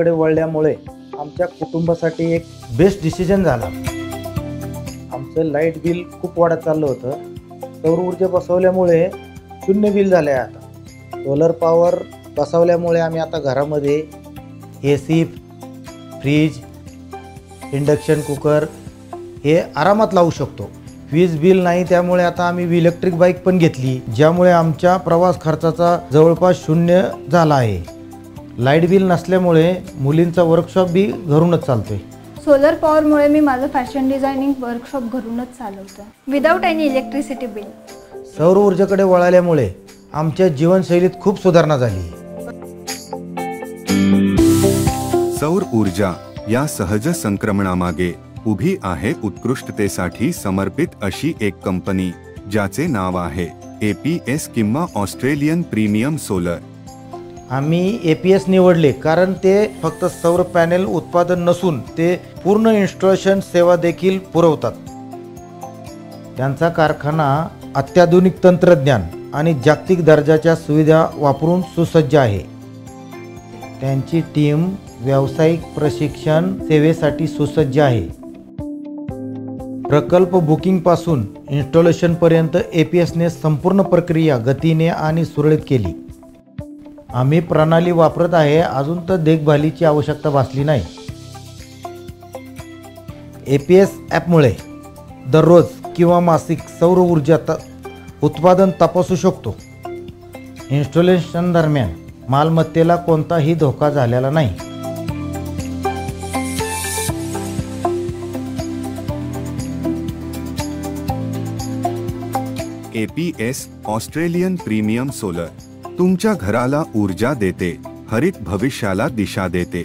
ऊर्जेकडे वळल्यामुळे आमच्या कुटुंबासाठी एक बेस्ट डिसिजन झाला। आमचं लाईट बिल खूप वाढत चाललं होतं। सौर ऊर्जा बसवल्यामुळे 0 बिल झाले आहे। आता सोलर पॉवर बसवल्यामुळे आम्ही आता घरामध्ये AC, फ्रीज, इंडक्शन कुकर हे आरामात लावू शकतो। वीज बिल नाही, त्यामुळे आता आम्ही इलेक्ट्रिक बाईक पण घेतली, ज्यामुळे आमच्या प्रवास खर्चाचा जवळपास 0 झाला आहे। लाईट बिल नसल्यामुळे मुलींचा वर्कशॉप बी घरूनच चालतोय। सोलर पॉवरमुळे मी माझं फॅशन डिझायनिंग वर्कशॉप घरूनच चालवतो विदाऊट एनी इलेक्ट्रिसिटी बिल। सौर ऊर्जेकडे वळाल्यामुळे आमच्या जीवनशैलीत खूप सुधारणा झाली। सौर ऊर्जा या सहज संक्रमणामागे उभी आहे उत्कृष्टतेसाठी समर्पित अशी एक कंपनी, ज्याचे नाव आहे APS किंवा ऑस्ट्रेलियन प्रीमियम सोलर। आम्ही APS निवडले कारण ते फक्त सौर पॅनेल उत्पादन नसून ते पूर्ण इन्स्टॉलेशन सेवा देखील पुरवतात। त्यांचा कारखाना अत्याधुनिक तंत्रज्ञान आणि जागतिक दर्जाच्या सुविधा वापरून सुसज्ज आहे। त्यांची टीम व्यावसायिक प्रशिक्षण सेवेसाठी सुसज्ज आहे। प्रकल्प बुकिंग पासून इन्स्टॉलेशन पर्यंत APS ने संपूर्ण प्रक्रिया गतीने आणि सुरळीत केली। आम्ही प्रणाली वापरत आहे, अजून तर देखभालीची आवश्यकता भासली नाही। APS ॲपमुळे दररोज किंवा मासिक सौर ऊर्जा उत्पादन तपासू शकतो। इन्स्टॉलेशन दरम्यान मालमत्तेला कोणताही धोका झालेला नाही। APS ऑस्ट्रेलियन प्रीमियम सोलर तुमच्या घराला ऊर्जा देते, हरित भविष्याला दिशा देते।